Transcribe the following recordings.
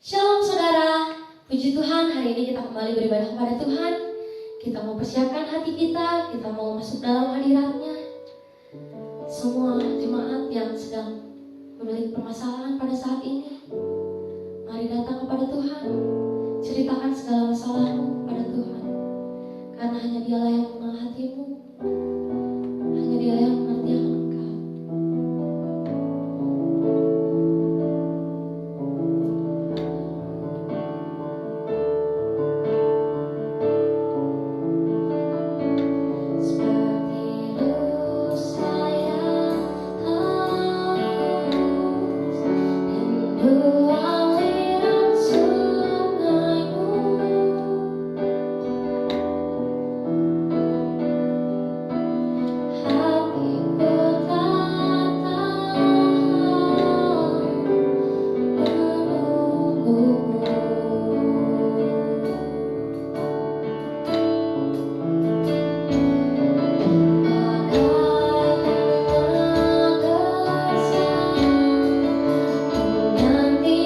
Shalom saudara, puji Tuhan hari ini kita kembali beribadah kepada Tuhan. Kita mau persiapkan hati kita mau masuk dalam hadiratnya. Semua jemaat yang sedang memiliki permasalahan pada saat ini, mari datang kepada Tuhan. Ceritakan segala masalahmu pada Tuhan, karena hanya Dialah yang mengenal hatimu, hanya Dia yang mengerti akan engkau. Nanti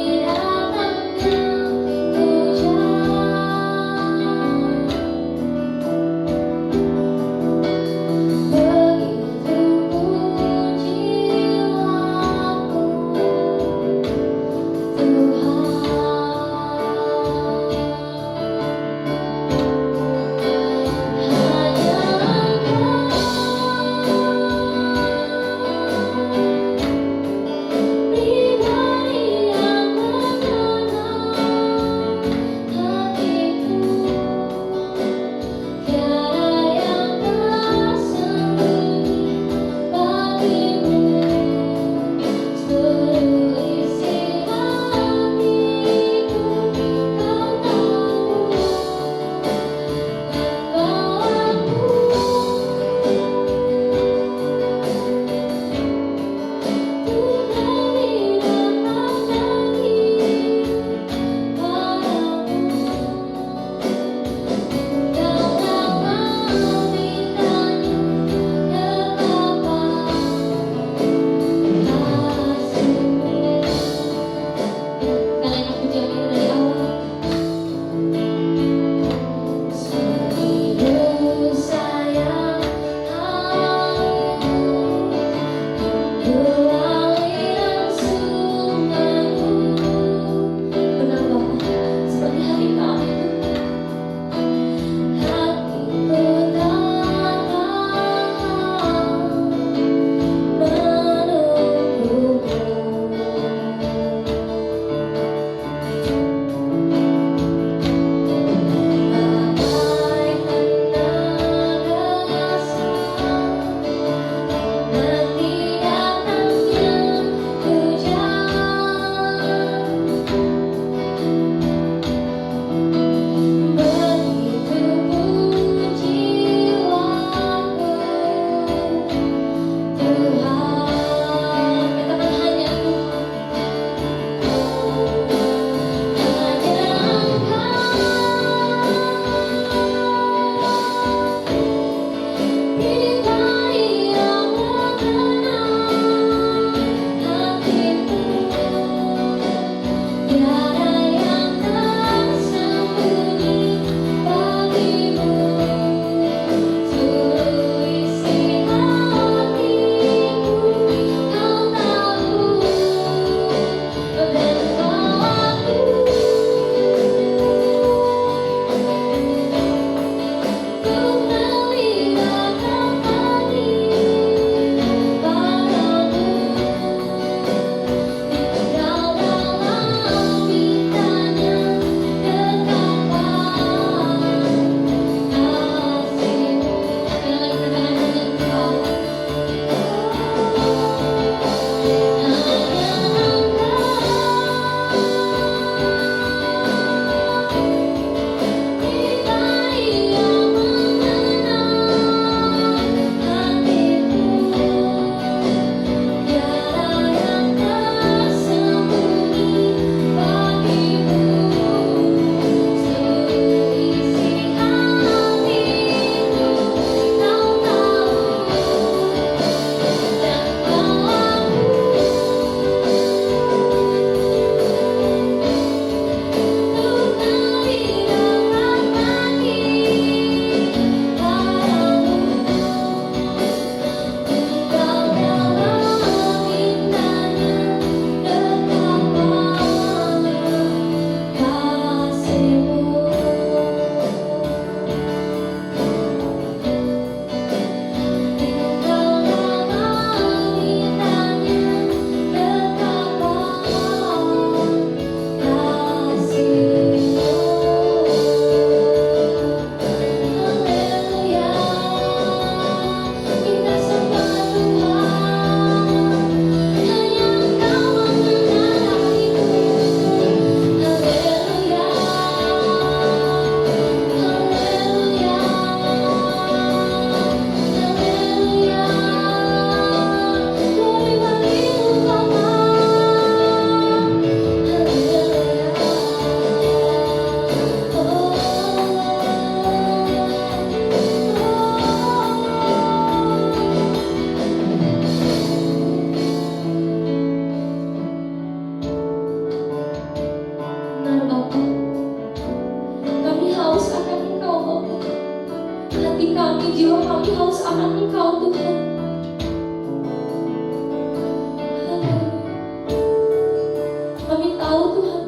kami tahu Tuhan,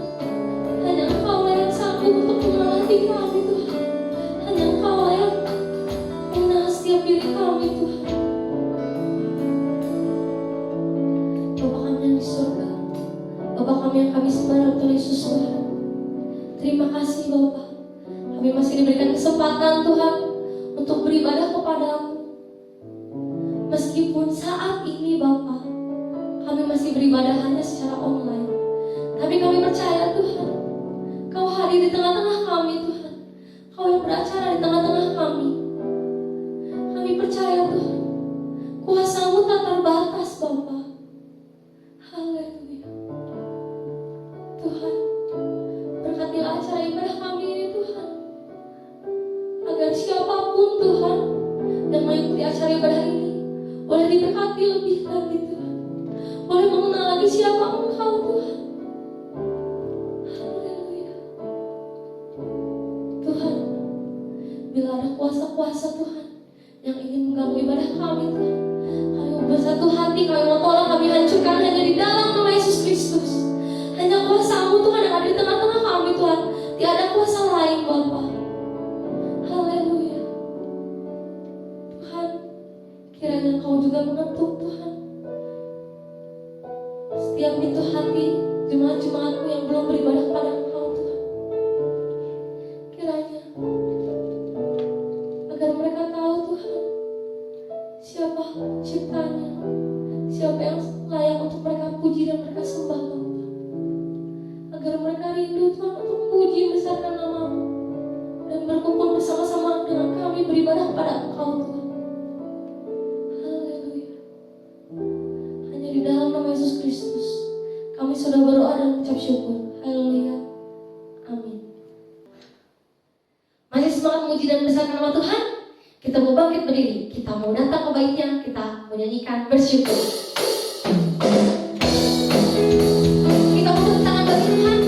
hanya Engkau yang sanggup untuk mengolah hati kami Tuhan. Hanya Engkau yang mengenal setiap diri kami Tuhan. Bapa kami yang di surga, Bapa kami yang kami sembah dalam Tuhan Yesus Tuhan, terima kasih Bapa, kami masih diberikan kesempatan Tuhan untuk beribadah kepadamu. Meskipun saat ini Bapa, kami masih beribadah hanya secara online, tapi kami percaya Tuhan, Kau hadir di tengah-tengah kami Tuhan. Kau yang beracara di tengah-tengah kami. Kami percaya Tuhan, kuasa-Mu tak terbatas Bapa. Haleluya. Tuhan, berkatilah acara ibadah kami ini Tuhan, agar siapapun Tuhan yang mengikuti acara ibadah ini boleh diberkati lebih lagi Tuhan, boleh mengenal lagi siapa Engkau Tuhan. Haleluya. Tuhan, bila ada kuasa-kuasa Tuhan yang ingin mengganggu ibadah kami Tuhan, kami bersatu hati, kami mau tolong, kami hancurkan hanya di dalam nama Yesus Kristus. Hanya kuasa-Mu Tuhan yang ada di tengah-tengah kami Tuhan, tiada kuasa lain Bapa. Haleluya. Tuhan, kiranya Engkau juga mengetuk Tuhan setiap pintu hati jemaat-jemaat-Mu yang belum beribadah kepada Engkau Tuhan. Kiranya agar mereka tahu Tuhan, siapa ciptanya, siapa yang layak untuk mereka puji dan mereka sembah Bapa. Agar mereka rindu Tuhan untuk puji besarkan nama-Mu dan berkumpul bersama-sama dengan kami beribadah kepada Engkau Tuhan. Haleluya. Hanya di dalam nama Yesus Kristus kami sudah berdoa dan mengucap syukur. Haleluya. Amin. Masih semangat memuji dan besarkan nama Tuhan? Kita mau bangkit berdiri, kita mau datang ke baitnya, kita menyanyikan bersyukur. Kita mau tepuk tangan bagi Tuhan.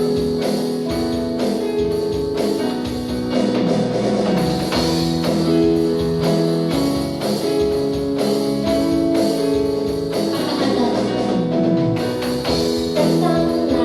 Datanglah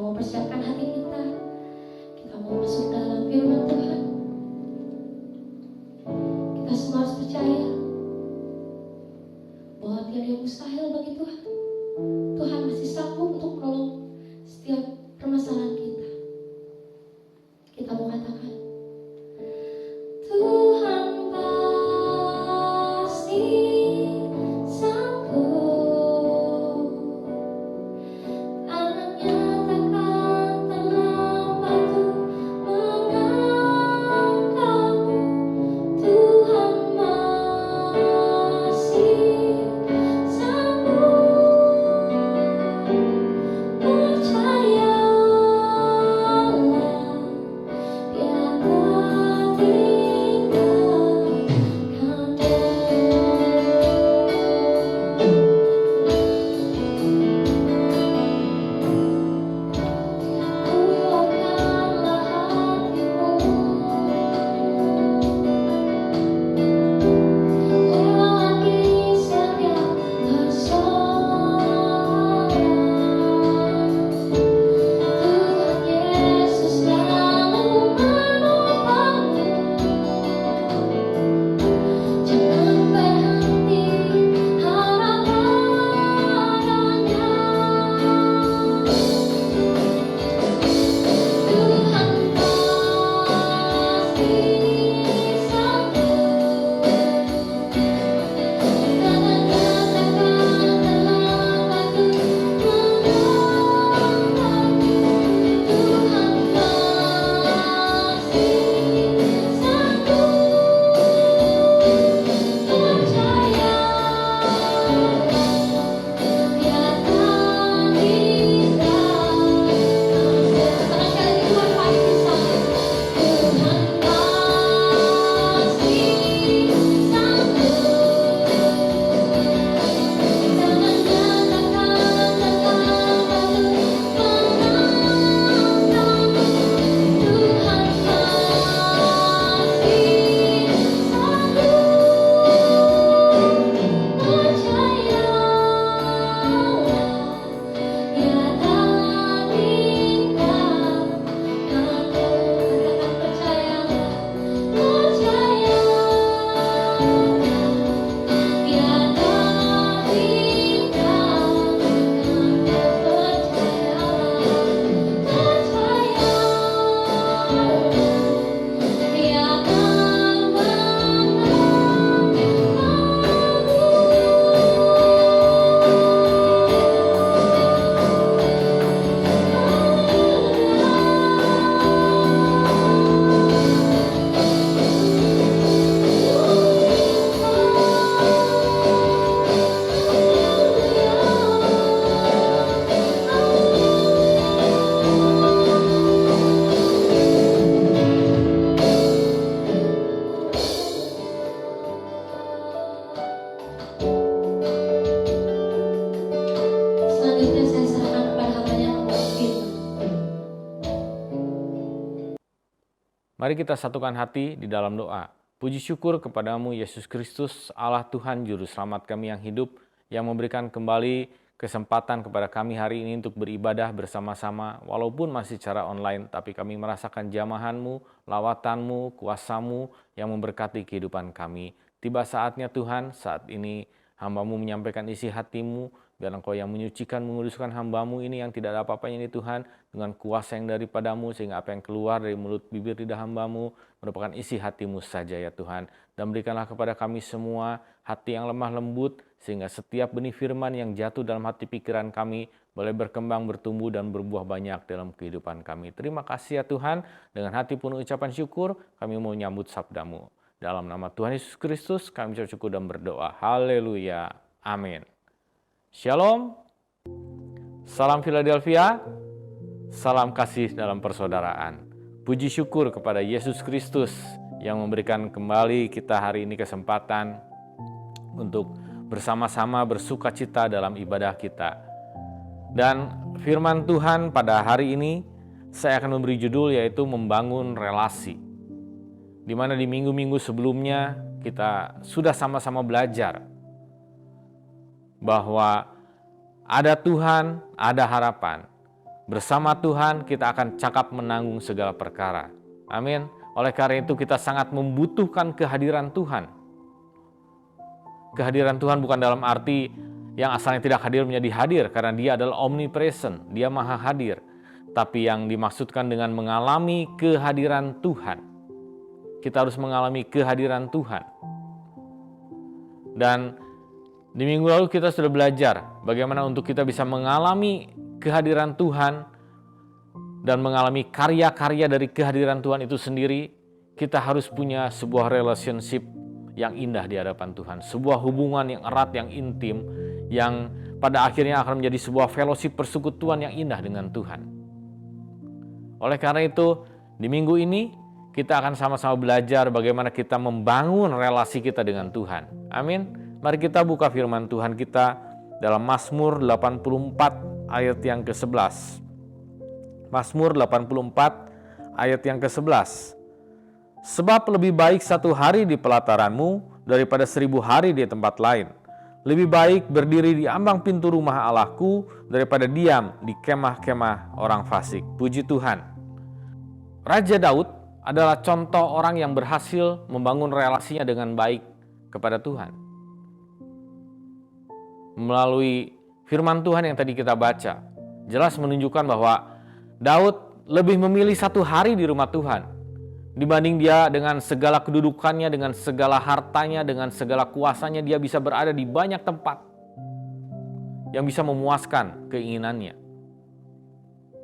mau persiapkan hati kita. Kita mau masuk dalam firman Tuhan. Kita semua harus percaya bahwa tiada yang mustahil bagi Tuhan. Tuhan masih sanggup untuk menolong setiap permasalahan kita. Kita mau katakan, Tuhan pasti sanggup, tangannya takkan terlambat untuk mengangkatmu. Tuhan masih sanggup, percayalah, Dia tak tinggalkan Luapkanlah hatimu, lewati setiap persoalan. Tuhan Yesus selalu menopangmu. Jangan berhenti harap padanya. Tuhan pasti sanggup, tangannya takkan terlambat untuk mengangkatmu. Tuhan pasti sanggup, percayalah, Dia tak Selanjutnya saya serahkan kepada hambanya Tuhan firman. Mari kita satukan hati di dalam doa. Puji syukur kepadamu Yesus Kristus, Allah Tuhan Juru Selamat kami yang hidup, yang memberikan kembali kesempatan kepada kami hari ini untuk beribadah bersama-sama, walaupun masih secara online, tapi kami merasakan jamahan-Mu, lawatan-Mu, kuasa-Mu yang memberkati kehidupan kami. Tiba saatnya Tuhan, saat ini hamba-Mu menyampaikan isi hati-Mu, biar Engkau yang menyucikan, menguduskan hamba-Mu ini yang tidak ada apa-apanya ini Tuhan, dengan kuasa yang daripada-Mu, sehingga apa yang keluar dari mulut bibir lidah hamba-Mu merupakan isi hati-Mu saja ya Tuhan. Dan berikanlah kepada kami semua hati yang lemah lembut, sehingga setiap benih firman yang jatuh dalam hati pikiran kami boleh berkembang, bertumbuh, dan berbuah banyak dalam kehidupan kami. Terima kasih ya Tuhan, dengan hati penuh ucapan syukur kami mau menyambut sabda-Mu. Dalam nama Tuhan Yesus Kristus kami ucap syukur dan berdoa. Haleluya. Amin. Shalom. Salam Philadelphia. Salam kasih dalam persaudaraan. Puji syukur kepada Yesus Kristus yang memberikan kembali kita hari ini kesempatan untuk bersama-sama bersuka cita dalam ibadah kita. Dan firman Tuhan pada hari ini saya akan memberi judul yaitu membangun relasi. Di mana di minggu-minggu sebelumnya kita sudah sama-sama belajar bahwa ada Tuhan, ada harapan. Bersama Tuhan kita akan cakap menanggung segala perkara. Amin. Oleh karena itu kita sangat membutuhkan kehadiran Tuhan. Kehadiran Tuhan bukan dalam arti yang asalnya tidak hadir menjadi hadir, karena Dia adalah omnipresent, Dia maha hadir. Tapi yang dimaksudkan dengan mengalami kehadiran Tuhan. Kita harus mengalami kehadiran Tuhan. Dan di minggu lalu kita sudah belajar bagaimana untuk kita bisa mengalami kehadiran Tuhan dan mengalami karya-karya dari kehadiran Tuhan itu sendiri. Kita harus punya sebuah relationship yang indah di hadapan Tuhan. Sebuah hubungan yang erat, yang intim, yang pada akhirnya akan menjadi sebuah fellowship persekutuan yang indah dengan Tuhan. Oleh karena itu, di minggu ini kita akan sama-sama belajar bagaimana kita membangun relasi kita dengan Tuhan. Amin. Mari kita buka firman Tuhan kita dalam Mazmur 84 ayat yang ke-11. Mazmur 84 ayat yang ke-11. Sebab lebih baik 1 hari di pelataranmu daripada 1000 hari di tempat lain. Lebih baik berdiri di ambang pintu rumah Allahku daripada diam di kemah-kemah orang fasik. Puji Tuhan. Raja Daud adalah contoh orang yang berhasil membangun relasinya dengan baik kepada Tuhan. Melalui firman Tuhan yang tadi kita baca, jelas menunjukkan bahwa Daud lebih memilih 1 hari di rumah Tuhan dibanding dia dengan segala kedudukannya, dengan segala hartanya, dengan segala kuasanya. Dia bisa berada di banyak tempat yang bisa memuaskan keinginannya.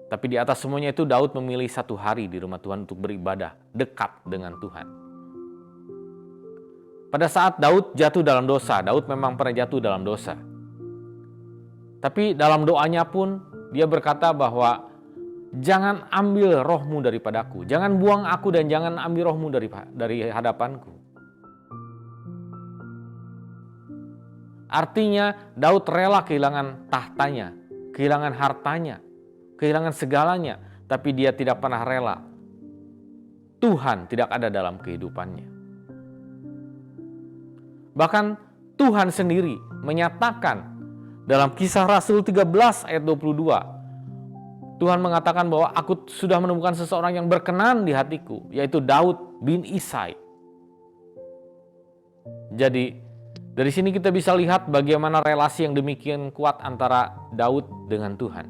Tapi di atas semuanya itu Daud memilih 1 hari di rumah Tuhan untuk beribadah dekat dengan Tuhan. Pada saat Daud jatuh dalam dosa, Daud memang pernah jatuh dalam dosa. Tapi dalam doanya pun dia berkata bahwa jangan ambil rohmu daripadaku, jangan buang aku dan jangan ambil rohmu dari hadapanku. Artinya Daud rela kehilangan tahtanya, kehilangan hartanya, kehilangan segalanya, tapi dia tidak pernah rela Tuhan tidak ada dalam kehidupannya. Bahkan Tuhan sendiri menyatakan dalam Kisah Rasul 13 ayat 22, Tuhan mengatakan bahwa aku sudah menemukan seseorang yang berkenan di hatiku, yaitu Daud bin Isai. Jadi dari sini kita bisa lihat bagaimana relasi yang demikian kuat antara Daud dengan Tuhan.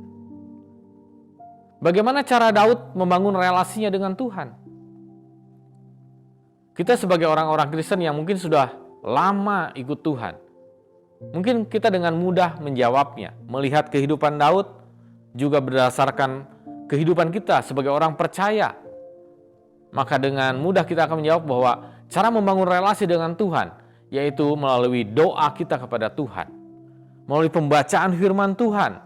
Bagaimana cara Daud membangun relasinya dengan Tuhan? Kita sebagai orang-orang Kristen yang mungkin sudah lama ikut Tuhan, mungkin kita dengan mudah menjawabnya, melihat kehidupan Daud juga berdasarkan kehidupan kita sebagai orang percaya. Maka dengan mudah kita akan menjawab bahwa cara membangun relasi dengan Tuhan yaitu melalui doa kita kepada Tuhan, melalui pembacaan firman Tuhan,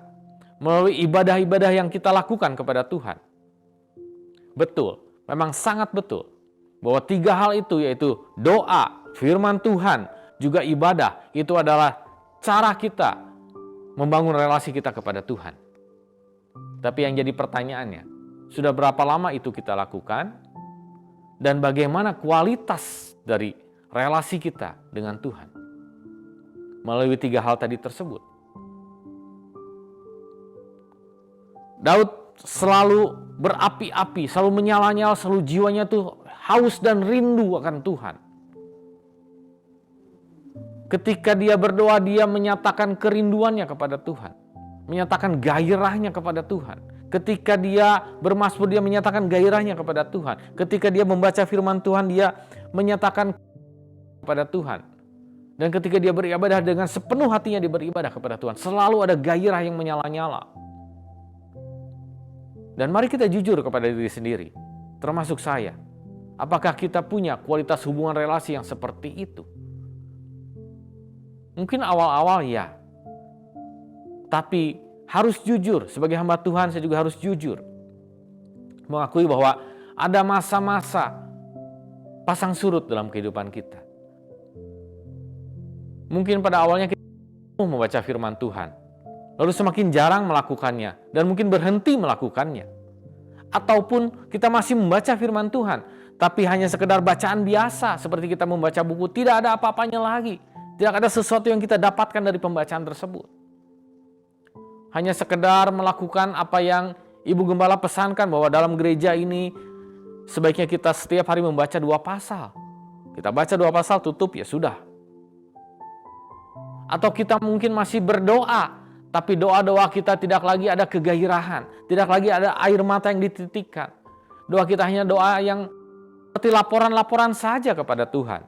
melalui ibadah-ibadah yang kita lakukan kepada Tuhan. Betul, memang sangat betul bahwa 3 hal itu yaitu doa, firman Tuhan, juga ibadah, itu adalah cara kita membangun relasi kita kepada Tuhan. Tapi yang jadi pertanyaannya, sudah berapa lama itu kita lakukan? Dan bagaimana kualitas dari relasi kita dengan Tuhan? Melalui 3 hal tadi tersebut. Daud selalu berapi-api, selalu menyala-nyala, selalu jiwanya tuh haus dan rindu akan Tuhan. Ketika dia berdoa, dia menyatakan kerinduannya kepada Tuhan, menyatakan gairahnya kepada Tuhan. Ketika dia bermazmur, dia menyatakan gairahnya kepada Tuhan. Ketika dia membaca firman Tuhan, dia menyatakan kepada Tuhan. Dan ketika dia beribadah dengan sepenuh hatinya, dia beribadah kepada Tuhan. Selalu ada gairah yang menyala-nyala. Dan mari kita jujur kepada diri sendiri, termasuk saya. Apakah kita punya kualitas hubungan relasi yang seperti itu? Mungkin awal-awal ya. Tapi harus jujur, sebagai hamba Tuhan saya juga harus jujur. Mengakui bahwa ada masa-masa pasang surut dalam kehidupan kita. Mungkin pada awalnya kita membaca firman Tuhan, lalu semakin jarang melakukannya, dan mungkin berhenti melakukannya. Ataupun kita masih membaca firman Tuhan, tapi hanya sekedar bacaan biasa, seperti kita membaca buku, tidak ada apa-apanya lagi. Tidak ada sesuatu yang kita dapatkan dari pembacaan tersebut. Hanya sekedar melakukan apa yang Ibu Gembala pesankan bahwa dalam gereja ini sebaiknya kita setiap hari membaca 2 pasal. Kita baca 2 pasal, tutup, ya sudah. Atau kita mungkin masih berdoa, tapi doa-doa kita tidak lagi ada kegairahan, tidak lagi ada air mata yang dititikkan. Doa kita hanya doa yang seperti laporan-laporan saja kepada Tuhan.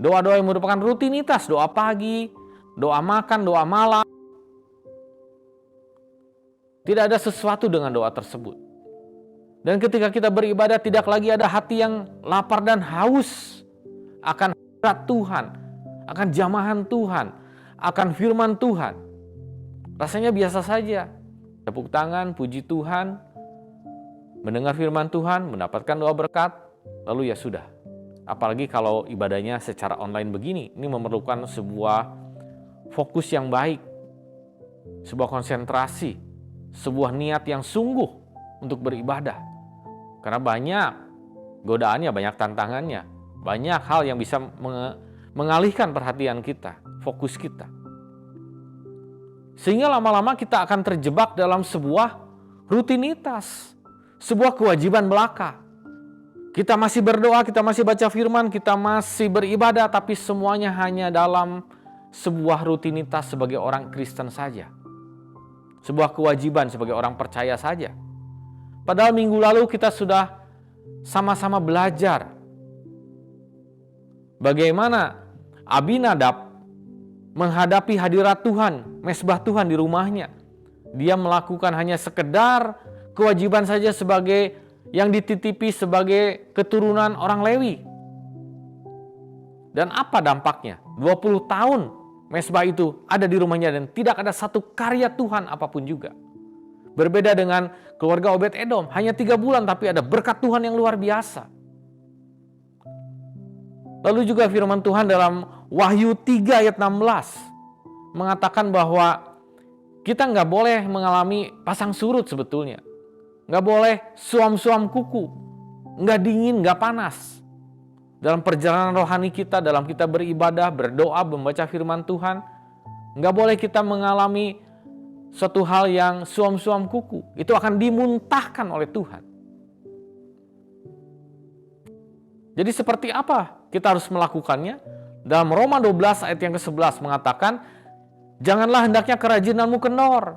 Doa-doa yang merupakan rutinitas, doa pagi, doa makan, doa malam. Tidak ada sesuatu dengan doa tersebut. Dan ketika kita beribadah tidak lagi ada hati yang lapar dan haus akan hadirat Tuhan, akan jamahan Tuhan, akan firman Tuhan. Rasanya biasa saja. Tepuk tangan, puji Tuhan, mendengar firman Tuhan, mendapatkan doa berkat, lalu ya sudah. Apalagi kalau ibadahnya secara online begini, ini memerlukan sebuah fokus yang baik, sebuah konsentrasi, sebuah niat yang sungguh untuk beribadah. Karena banyak godaannya, banyak tantangannya, banyak hal yang bisa mengalihkan perhatian kita, fokus kita. Sehingga lama-lama kita akan terjebak dalam sebuah rutinitas, sebuah kewajiban belaka. Kita masih berdoa, kita masih baca firman, kita masih beribadah, tapi semuanya hanya dalam sebuah rutinitas sebagai orang Kristen saja. Sebuah kewajiban sebagai orang percaya saja. Padahal minggu lalu kita sudah sama-sama belajar bagaimana Abinadab menghadapi hadirat Tuhan, mesbah Tuhan di rumahnya. Dia melakukan hanya sekedar kewajiban saja sebagai yang dititipi sebagai keturunan orang Lewi. Dan apa dampaknya? 20 tahun mesbah itu ada di rumahnya dan tidak ada satu karya Tuhan apapun juga. Berbeda dengan keluarga Obed Edom, hanya 3 bulan tapi ada berkat Tuhan yang luar biasa. Lalu juga firman Tuhan dalam Wahyu 3 ayat 16 mengatakan bahwa kita nggak boleh mengalami pasang surut sebetulnya. Nggak boleh suam-suam kuku, nggak dingin, nggak panas. Dalam perjalanan rohani kita, dalam kita beribadah, berdoa, membaca firman Tuhan, nggak boleh kita mengalami suatu hal yang suam-suam kuku. Itu akan dimuntahkan oleh Tuhan. Jadi seperti apa kita harus melakukannya? Dalam Roma 12 ayat yang ke-11 mengatakan, janganlah hendaknya kerajinanmu kendor,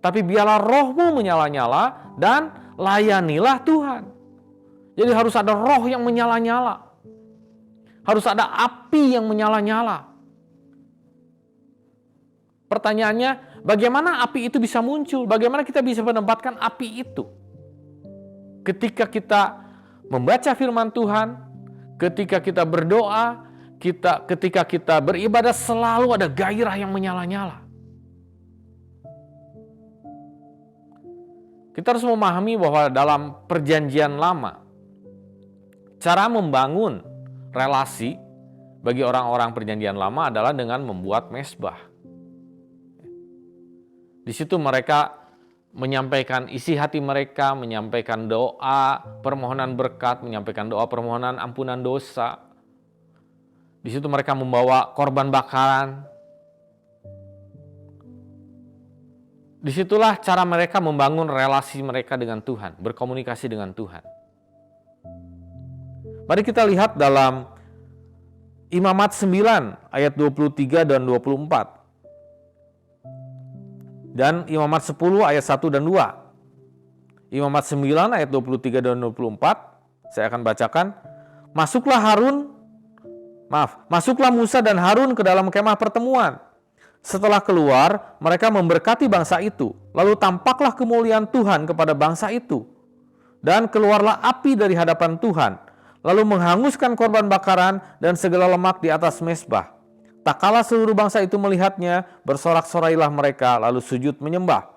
tapi biarlah rohmu menyala-nyala dan layanilah Tuhan. Jadi harus ada roh yang menyala-nyala. Harus ada api yang menyala-nyala. Pertanyaannya, bagaimana api itu bisa muncul? Bagaimana kita bisa menempatkan api itu? Ketika kita membaca firman Tuhan, ketika kita berdoa, ketika kita beribadah, selalu ada gairah yang menyala-nyala. Kita harus memahami bahwa dalam perjanjian lama, cara membangun relasi bagi orang-orang perjanjian lama adalah dengan membuat mesbah. Di situ mereka menyampaikan isi hati mereka, menyampaikan doa, permohonan berkat, menyampaikan doa permohonan ampunan dosa. Di situ mereka membawa korban bakaran. Disitulah cara mereka membangun relasi mereka dengan Tuhan, berkomunikasi dengan Tuhan. Mari kita lihat dalam Imamat 9 ayat 23 dan 24. Dan Imamat 10 ayat 1 dan 2. Imamat 9 ayat 23 dan 24, saya akan bacakan. Masuklah Musa dan Harun ke dalam kemah pertemuan. Setelah keluar, mereka memberkati bangsa itu. Lalu tampaklah kemuliaan Tuhan kepada bangsa itu. Dan keluarlah api dari hadapan Tuhan, lalu menghanguskan korban bakaran dan segala lemak di atas mesbah. Tak kala seluruh bangsa itu melihatnya, bersorak-sorailah mereka, lalu sujud menyembah.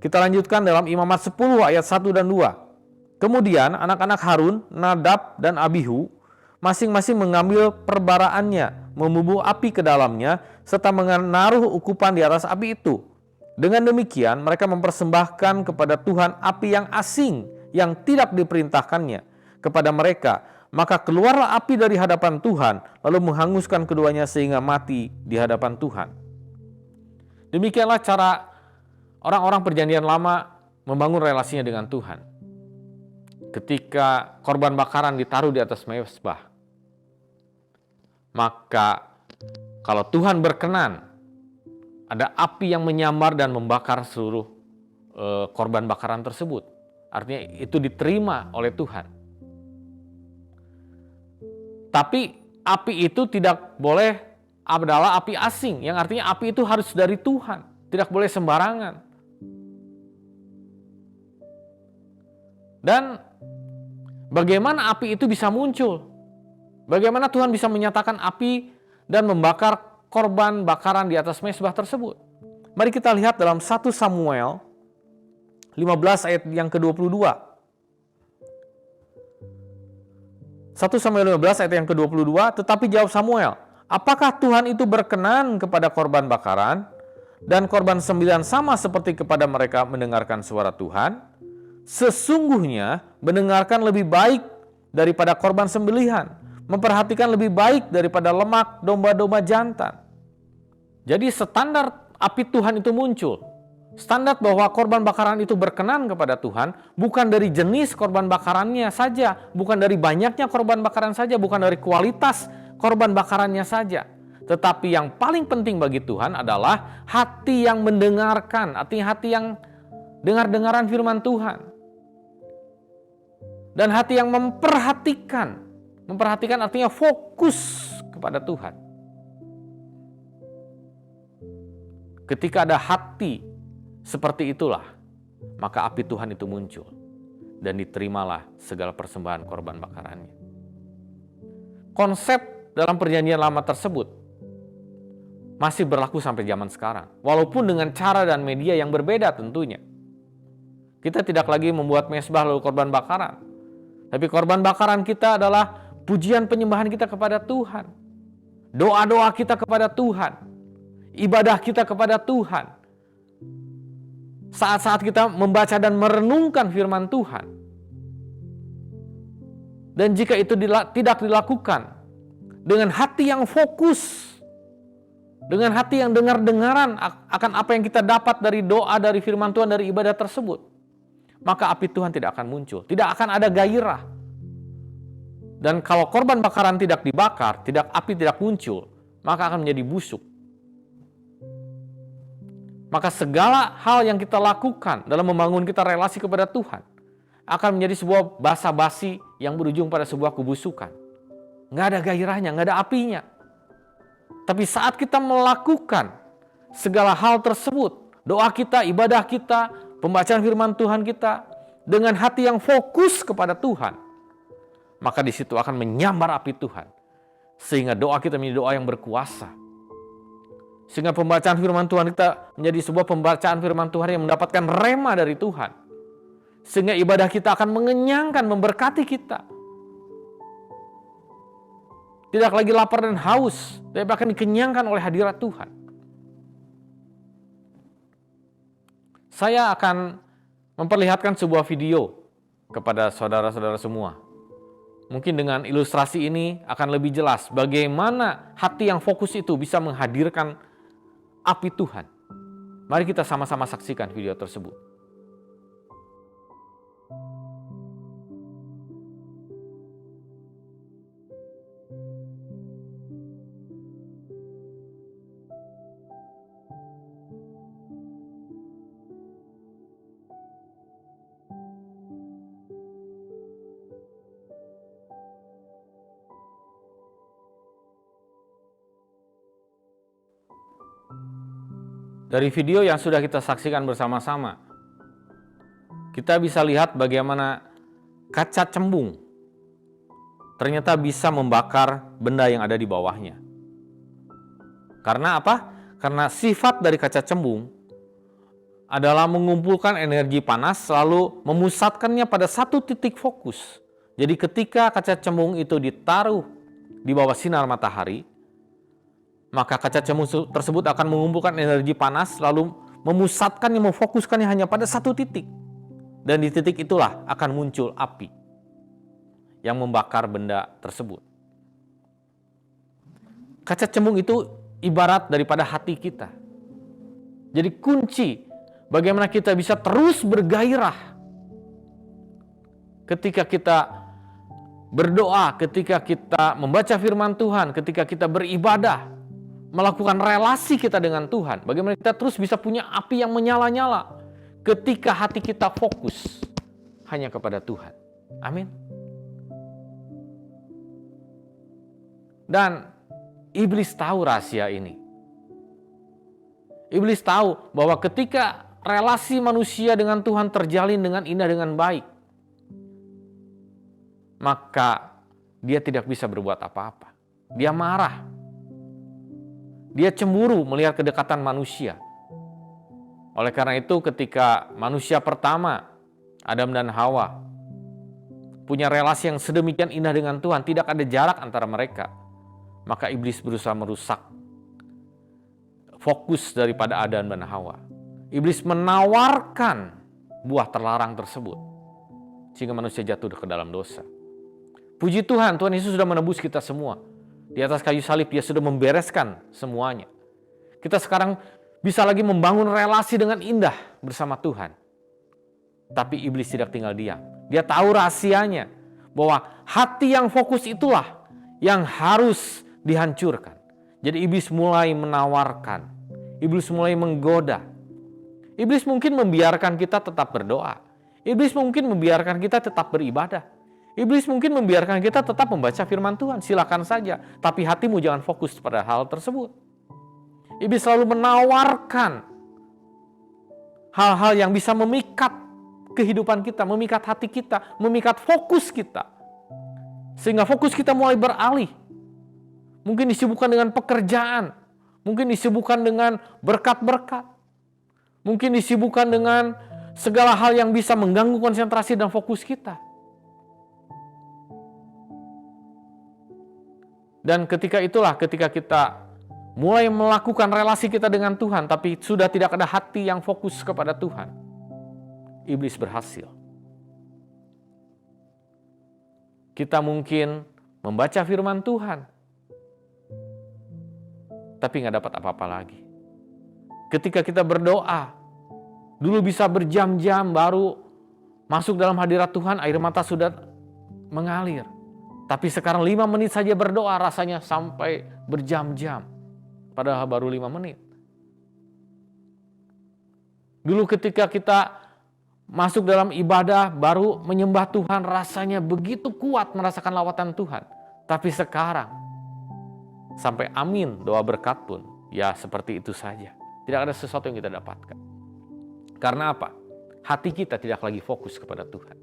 Kita lanjutkan dalam Imamat 10 ayat 1 dan 2. Kemudian anak-anak Harun, Nadab dan Abihu, masing-masing mengambil perbaraannya, membubuh api ke dalamnya, serta menaruh ukupan di atas api itu. Dengan demikian mereka mempersembahkan kepada Tuhan api yang asing, yang tidak diperintahkannya kepada mereka. Maka keluarlah api dari hadapan Tuhan, lalu menghanguskan keduanya sehingga mati di hadapan Tuhan. Demikianlah cara orang-orang perjanjian lama membangun relasinya dengan Tuhan. Ketika korban bakaran ditaruh di atas mezbah, maka kalau Tuhan berkenan, ada api yang menyambar dan membakar seluruh korban bakaran tersebut. Artinya itu diterima oleh Tuhan. Tapi api itu tidak boleh adalah api asing, yang artinya api itu harus dari Tuhan, tidak boleh sembarangan. Dan bagaimana api itu bisa muncul? Bagaimana Tuhan bisa menyatakan api dan membakar korban bakaran di atas mezbah tersebut? Mari kita lihat dalam 1 Samuel 15 ayat yang ke-22. 1 Samuel 15 ayat yang ke-22, tetapi jawab Samuel, apakah Tuhan itu berkenan kepada korban bakaran dan korban sembilan sama seperti kepada mereka mendengarkan suara Tuhan? Sesungguhnya mendengarkan lebih baik daripada korban sembelihan, memperhatikan lebih baik daripada lemak domba-domba jantan. Jadi standar api Tuhan itu muncul. Standar bahwa korban bakaran itu berkenan kepada Tuhan bukan dari jenis korban bakarannya saja, bukan dari banyaknya korban bakaran saja, bukan dari kualitas korban bakarannya saja. Tetapi yang paling penting bagi Tuhan adalah hati yang mendengarkan, artinya hati yang dengar-dengaran firman Tuhan. Dan hati yang memperhatikan. Memperhatikan artinya fokus kepada Tuhan. Ketika ada hati seperti itulah, maka api Tuhan itu muncul. Dan diterimalah segala persembahan korban bakarannya. Konsep dalam perjanjian lama tersebut masih berlaku sampai zaman sekarang. Walaupun dengan cara dan media yang berbeda tentunya. Kita tidak lagi membuat mezbah lalu korban bakaran. Tapi korban bakaran kita adalah pujian penyembahan kita kepada Tuhan. Doa-doa kita kepada Tuhan. Ibadah kita kepada Tuhan. Saat-saat kita membaca dan merenungkan firman Tuhan. Dan jika itu tidak dilakukan dengan hati yang fokus, dengan hati yang dengar-dengaran akan apa yang kita dapat dari doa, dari firman Tuhan, dari ibadah tersebut, maka api Tuhan tidak akan muncul, tidak akan ada gairah. Dan kalau korban bakaran tidak dibakar, api tidak muncul, maka akan menjadi busuk. Maka segala hal yang kita lakukan dalam membangun kita relasi kepada Tuhan akan menjadi sebuah basa-basi yang berujung pada sebuah kebusukan. Nggak ada gairahnya, nggak ada apinya. Tapi saat kita melakukan segala hal tersebut, doa kita, ibadah kita, pembacaan firman Tuhan kita, dengan hati yang fokus kepada Tuhan, maka di situ akan menyambar api Tuhan. Sehingga doa kita menjadi doa yang berkuasa. Sehingga pembacaan firman Tuhan kita menjadi sebuah pembacaan firman Tuhan yang mendapatkan rema dari Tuhan. Sehingga ibadah kita akan mengenyangkan, memberkati kita. Tidak lagi lapar dan haus, tapi akan dikenyangkan oleh hadirat Tuhan. Saya akan memperlihatkan sebuah video kepada saudara-saudara semua. Mungkin dengan ilustrasi ini akan lebih jelas bagaimana hati yang fokus itu bisa menghadirkan api Tuhan. Mari kita sama-sama saksikan video tersebut. Dari video yang sudah kita saksikan bersama-sama, kita bisa lihat bagaimana kaca cembung ternyata bisa membakar benda yang ada di bawahnya. Karena apa? Karena sifat dari kaca cembung adalah mengumpulkan energi panas lalu memusatkannya pada satu titik fokus. Jadi ketika kaca cembung itu ditaruh di bawah sinar matahari, maka kaca cembung tersebut akan mengumpulkan energi panas lalu memusatkannya, memfokuskannya hanya pada satu titik. Dan di titik itulah akan muncul api yang membakar benda tersebut. Kaca cembung itu ibarat daripada hati kita. Jadi kunci Bagaimana kita bisa terus bergairah ketika kita berdoa, ketika kita membaca firman Tuhan, ketika kita beribadah, melakukan relasi kita dengan Tuhan. Bagaimana kita terus bisa punya api yang menyala-nyala ketika hati kita fokus hanya kepada Tuhan. Amin. Dan iblis tahu rahasia ini. Iblis tahu bahwa ketika relasi manusia dengan Tuhan terjalin dengan indah, dengan baik, maka dia tidak bisa berbuat apa-apa. Dia marah. Dia cemburu melihat kedekatan manusia. Oleh karena itu ketika manusia pertama, Adam dan Hawa, punya relasi yang sedemikian indah dengan Tuhan, tidak ada jarak antara mereka, maka iblis berusaha merusak fokus daripada Adam dan Hawa. Iblis menawarkan buah terlarang tersebut, sehingga manusia jatuh ke dalam dosa. Puji Tuhan, Tuhan Yesus sudah menebus kita semua. Di atas kayu salib Dia sudah membereskan semuanya. Kita sekarang bisa lagi membangun relasi dengan indah bersama Tuhan. Tapi iblis tidak tinggal diam. Dia tahu rahasianya, bahwa hati yang fokus itulah yang harus dihancurkan. Jadi iblis mulai menawarkan, iblis mulai menggoda. Iblis mungkin membiarkan kita tetap berdoa. Iblis mungkin membiarkan kita tetap beribadah. Iblis mungkin membiarkan kita tetap membaca firman Tuhan. Silakan saja, tapi hatimu jangan fokus pada hal tersebut. Iblis selalu menawarkan hal-hal yang bisa memikat kehidupan kita, memikat hati kita, memikat fokus kita. Sehingga fokus kita mulai beralih. Mungkin disibukkan dengan pekerjaan, mungkin disibukkan dengan berkat-berkat, mungkin disibukkan dengan segala hal yang bisa mengganggu konsentrasi dan fokus kita. Dan ketika itulah, ketika kita mulai melakukan relasi kita dengan Tuhan, tapi sudah tidak ada hati yang fokus kepada Tuhan, iblis berhasil. Kita mungkin membaca firman Tuhan, tapi nggak dapat apa-apa lagi. Ketika kita berdoa, dulu bisa berjam-jam baru masuk dalam hadirat Tuhan, air mata sudah mengalir. Tapi sekarang 5 menit saja berdoa rasanya sampai berjam-jam. Padahal baru 5 menit. Dulu ketika kita masuk dalam ibadah, baru menyembah Tuhan, rasanya begitu kuat merasakan lawatan Tuhan. Tapi sekarang, sampai amin, doa berkat pun, ya seperti itu saja. Tidak ada sesuatu yang kita dapatkan. Karena apa? Hati kita tidak lagi fokus kepada Tuhan.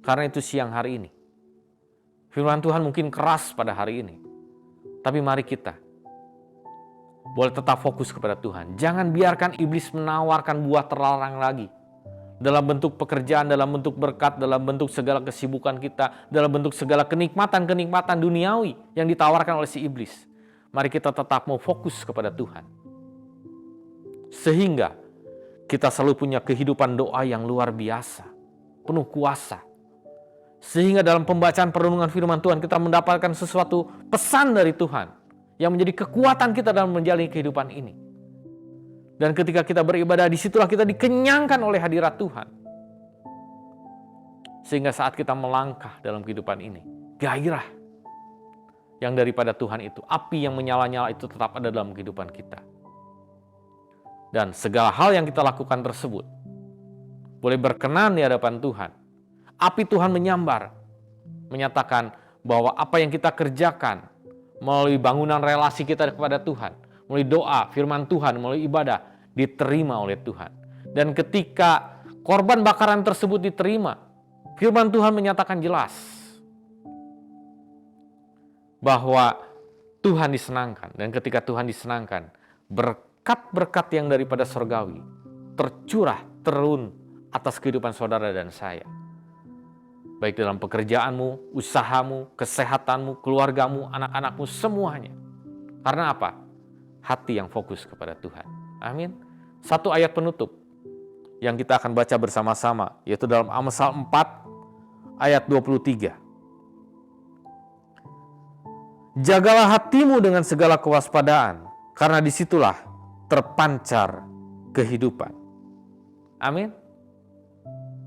Karena itu siang hari ini, firman Tuhan mungkin keras pada hari ini. Tapi mari kita boleh tetap fokus kepada Tuhan. Jangan biarkan iblis menawarkan buah terlarang lagi. Dalam bentuk pekerjaan, dalam bentuk berkat, dalam bentuk segala kesibukan kita, dalam bentuk segala kenikmatan-kenikmatan duniawi yang ditawarkan oleh si iblis. Mari kita tetap mau fokus kepada Tuhan. Sehingga kita selalu punya kehidupan doa yang luar biasa, penuh kuasa. Sehingga dalam pembacaan perenungan firman Tuhan kita mendapatkan sesuatu pesan dari Tuhan yang menjadi kekuatan kita dalam menjalani kehidupan ini. Dan ketika kita beribadah, disitulah kita dikenyangkan oleh hadirat Tuhan. Sehingga saat kita melangkah dalam kehidupan ini, gairah yang daripada Tuhan itu, api yang menyala-nyala itu tetap ada dalam kehidupan kita. Dan segala hal yang kita lakukan tersebut boleh berkenan di hadapan Tuhan. Api Tuhan menyambar, menyatakan bahwa apa yang kita kerjakan melalui bangunan relasi kita kepada Tuhan, melalui doa, firman Tuhan, melalui ibadah, diterima oleh Tuhan. Dan ketika korban bakaran tersebut diterima, firman Tuhan menyatakan jelas bahwa Tuhan disenangkan. Dan ketika Tuhan disenangkan, berkat-berkat yang daripada surgawi tercurah, turun atas kehidupan saudara dan saya. Baik dalam pekerjaanmu, usahamu, kesehatanmu, keluargamu, anak-anakmu, semuanya. Karena apa? Hati yang fokus kepada Tuhan. Amin. Satu ayat penutup yang kita akan baca bersama-sama, yaitu dalam Amsal 4 ayat 23. Jagalah hatimu dengan segala kewaspadaan, karena disitulah terpancar kehidupan. Amin.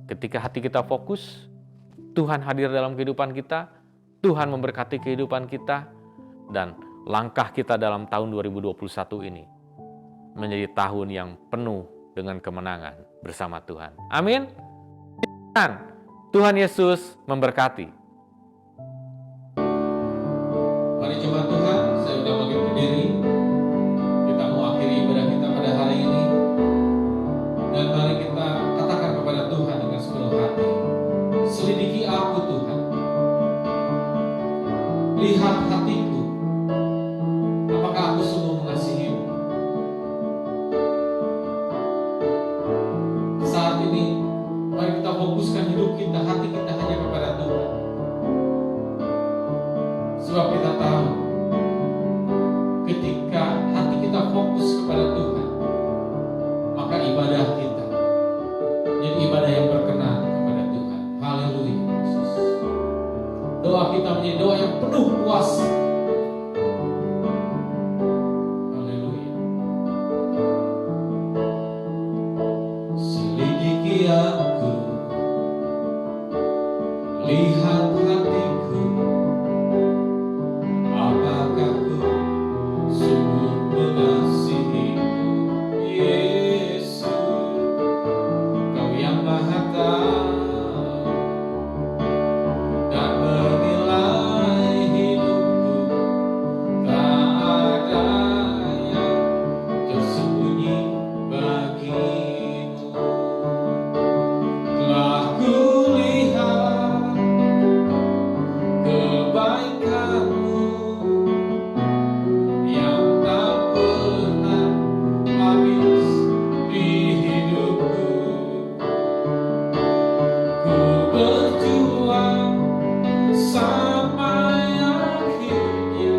Ketika hati kita fokus, Tuhan hadir dalam kehidupan kita, Tuhan memberkati kehidupan kita, dan langkah kita dalam tahun 2021 ini menjadi tahun yang penuh dengan kemenangan bersama Tuhan. Amin. Tuhan Yesus memberkati. Mari jemaat Tuhan, saya udah bangkit berdiri. Kita mau akhiri ibadah kita pada hari ini. Dan mari kita katakan kepada Tuhan dengan sepenuh hati. Selidiki aku Tuhan. Lihat hatiku. Apakah aku sungguh mengasihi-Mu? Saat ini, mari kita fokuskan hidup kita, hati kita hanya kepada Tuhan. Sebab kita tahu, ketika hati kita fokus kepada Tuhan, maka ibadah kita jadi ibadah yang berkenan kepada Tuhan. Haleluya, Yesus. Doa kita menjadi doa yang penuh kuasa. Haleluya. Selidiki aku, lihat hatiku. Apakah ku sungguh mengasihi-Mu, Yesus? Kau yang Maha Tahu dan menilai hidupku. Tak ada yang tersembunyi bagi-Mu. Telah kulihat kebaikan-Mu yang tak pernah habis di hidupku. Ku berjuang sampai akhirnya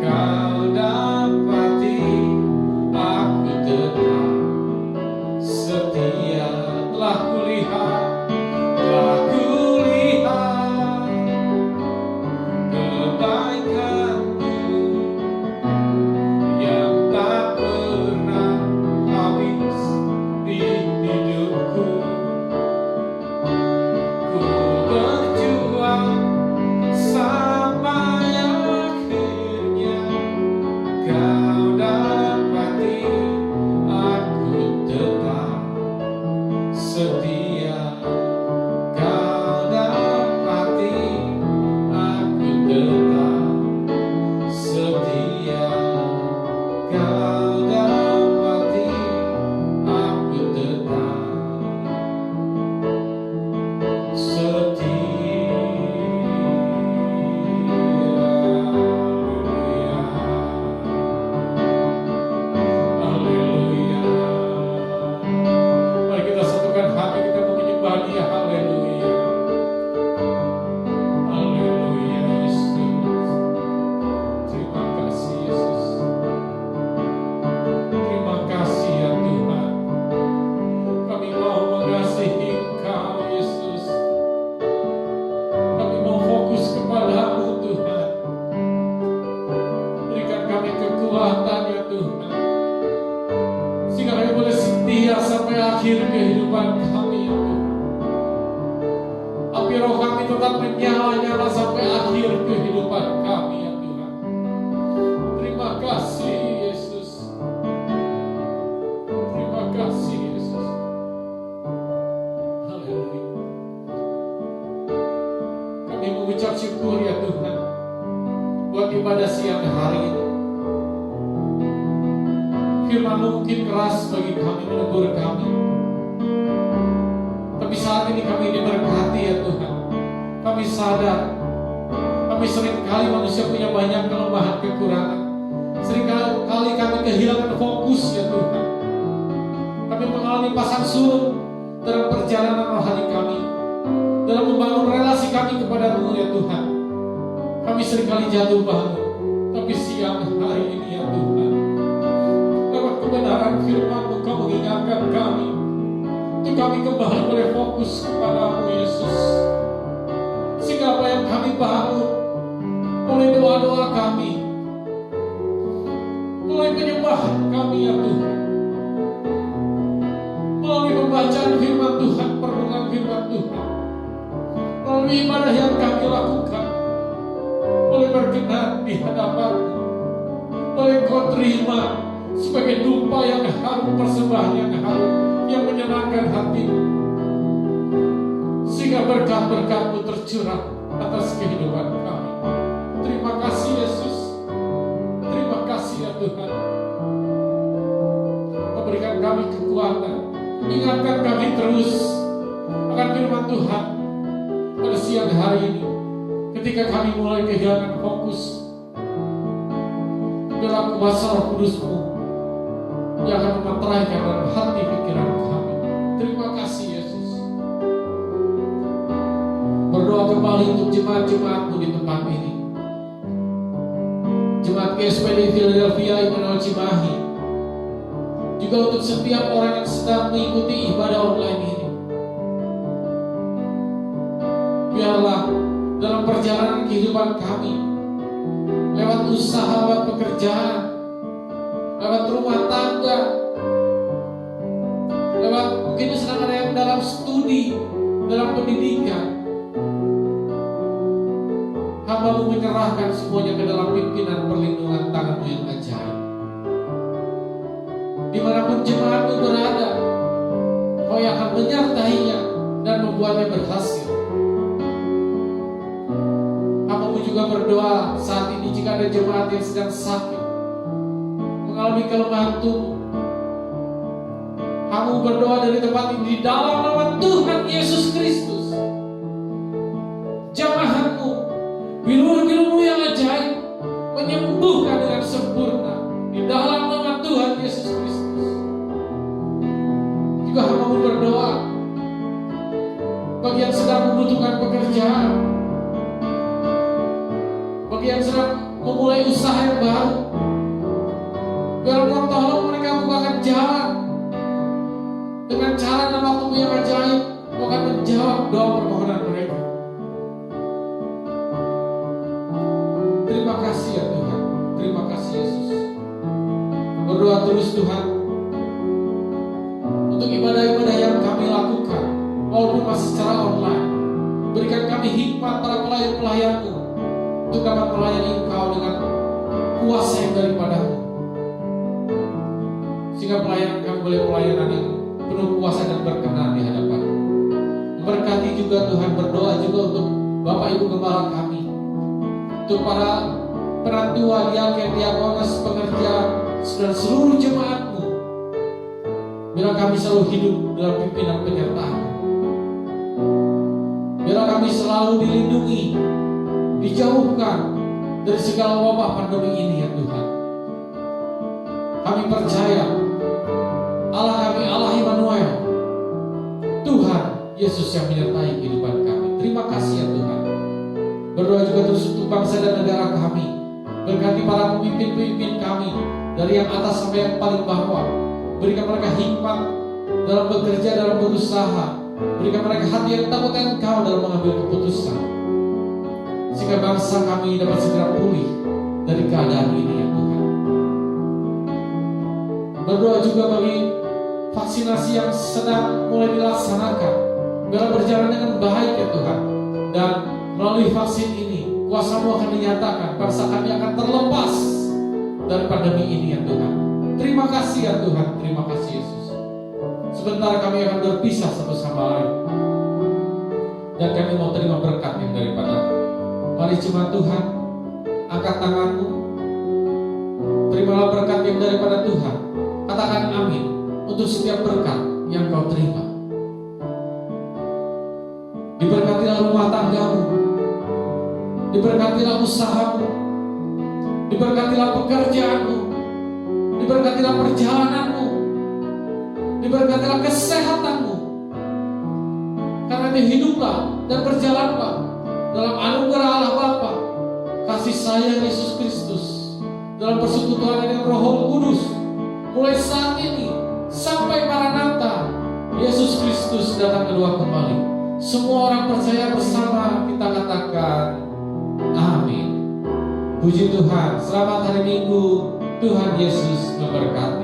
Kau dapati aku tetap setia. Telah kulihat kebaikan-Mu yang tak pernah habis di hidupku. Ku berjuang sampai akhirnya Kau dapati aku tetap setia. Kau dapati aku tetap setia. Kau dapati aku tetap setia. Haleluya. Mari kita satukan hati kita menyembah Dia. Haleluya. Haleluya, Yesus. Terima kasih, Yesus. Terima kasih ya Tuhan. Kami mau mengasihi Engkau, Yesus. Kami mau fokus kepada-Mu, Tuhan. Berikan kami kekuatan ya Tuhan, sehingga kami boleh setia sampai akhir kehidupan kami ya Tuhan. Api roh kami tetap menyala-nyala sampai akhir kehidupan kami ya Tuhan. Terima kasih Yesus. Terima kasih Yesus. Haleluya. Kami mengucap syukur ya Tuhan buat ibadah siang hari ini. Firman-Mu mungkin keras bagi kami, menegur kami. Tapi saat ini kami diberkati ya Tuhan. Kami sadar, kami seringkali manusia punya banyak kelemahan, kekurangan. Seringkali kami kehilangan fokus ya Tuhan. Kami mengalami pasang surut dalam perjalanan rohani kami, dalam membangun relasi kami kepada-Mu ya Tuhan. Kami seringkali jatuh bangun. Tapi siang hari ini ya Tuhan, lewat kebenaran firman-Mu Kau mengingatkan kami untuk kami kembali boleh fokus kepada-Mu Yesus. Sehingga apa yang kami bangun, mulai doa-doa kami, mulai penyembahan kami ya Tuhan, pembacaan firman Tuhan, perenungan firman Tuhan, melalui ibadah yang kami lakukan, boleh berkenan di hadapan-Mu, boleh Kau terima sebagai dupa yang harum, persembahan yang harum, yang menyenangkan hati-Mu, sehingga berkat-berkat-Mu tercurah atas kehidupan kami. Terima kasih Yesus, terima kasih ya Tuhan. Berikan kami kekuatan, ingatkan kami terus akan firman Tuhan pada siang hari ini, ketika kami mulai kehilangan fokus dalam kuasa Roh Kudus-Mu yang akan memeteraikan dalam hati pikiran kami. Terima kasih Yesus. Berdoa kembali untuk jemaat-jemaat-Mu di tempat ini, jemaat GSPD Philadelphia Immanuel Cimahi, juga untuk setiap orang yang sedang mengikuti ibadah online ini. Biarlah dalam perjalanan kehidupan kami, lewat usaha, lewat pekerjaan, lewat rumah tangga, lewat mungkin sedang ada yang dalam studi, dalam pendidikan, hamba-Mu menyerahkan semuanya ke dalam pimpinan perlindungan tangan-Mu yang ajaib. Dimanapun jemaat-Mu berada, Kau yang akan menyertainya dan membuatnya berhasil. Hamba-Mu juga berdoa saat ini jika ada jemaat yang sedang sakit, mengalami kelemahan tubuh. Hamba-Mu berdoa dari tempat ini di dalam nama Tuhan Yesus Kristus, jamaah-Mu, bilur-bilur-Mu yang ajaib menyembuhkan dengan sempurna di dalam nama Tuhan Yesus Kristus. Juga hamba-Mu berdoa bagi yang sedang membutuhkan pekerjaan, bagi yang sedang memulai usaha yang baru, biar Engkau tolong mereka bukakan jalan dengan cara dan waktu yang ajaib. Engkau akan menjawab doa permohonan mereka. Terima kasih ya Tuhan, terima kasih Yesus. Berdoa terus Tuhan untuk ibadah-ibadah yang kami lakukan, walaupun masih secara online. Berikan kami hikmat para pelayan-pelayan-Mu untuk dapat melayani Engkau dengan kuasa yang daripada-Mu, sehingga pelayanan kami boleh pelayanan yang penuh kuasa dan berkenan di hadapan-Mu. Memberkati juga Tuhan, berdoa juga untuk Bapak Ibu Gembala kami, untuk para penantua, diaken, diakonis, pengerja, dan seluruh jemaat-Mu. Biarlah kami selalu hidup dalam pimpinan penyertaan-Mu. Biarlah kami selalu dilindungi, dijauhkan dari segala wabah pandemi ini ya Tuhan. Kami percaya Allah kami, Allah Immanuel, Tuhan Yesus yang menyertai kehidupan kami. Terima kasih ya Tuhan. Berdoa juga terus untuk bangsa dan negara kami. Berkati para pemimpin-pemimpin kami, dari yang atas sampai yang paling bawah. Berikan mereka hikmat dalam bekerja, dalam berusaha. Berikan mereka hati yang takut Engkau dalam mengambil keputusan, sehingga bangsa kami dapat segera pulih dari keadaan ini ya Tuhan. Berdoa juga bagi vaksinasi yang sedang mulai dilaksanakan, biarlah berjalan dengan baik ya Tuhan. Dan melalui vaksin ini, kuasa-Mu akan dinyatakan, bangsa kami akan terlepas dari pandemi ini ya Tuhan. Terima kasih ya Tuhan, terima kasih Yesus. Sebentar kami akan berpisah satu sama lain, dan kami mau terima berkat yang daripada-Mu. Mari jemaat Tuhan, angkat tangan-Mu, terimalah berkat yang daripada Tuhan. Katakan amin untuk setiap berkat yang kau terima. Diberkatilah rumah tangga-Mu, diberkatilah usaha-Mu, diberkatilah pekerjaan-Mu, diberkatilah perjalanan-Mu, diberkatilah kesehatan-Mu. Karena hiduplah dan berjalanlah dalam anugerah Allah Bapa, kasih sayang Yesus Kristus, dalam persekutuan dengan Roh Kudus, mulai saat ini sampai Maranatha, Yesus Kristus datang kedua kembali. Semua orang percaya bersama kita katakan amin. Puji Tuhan. Selamat hari Minggu. Tuhan Yesus memberkati.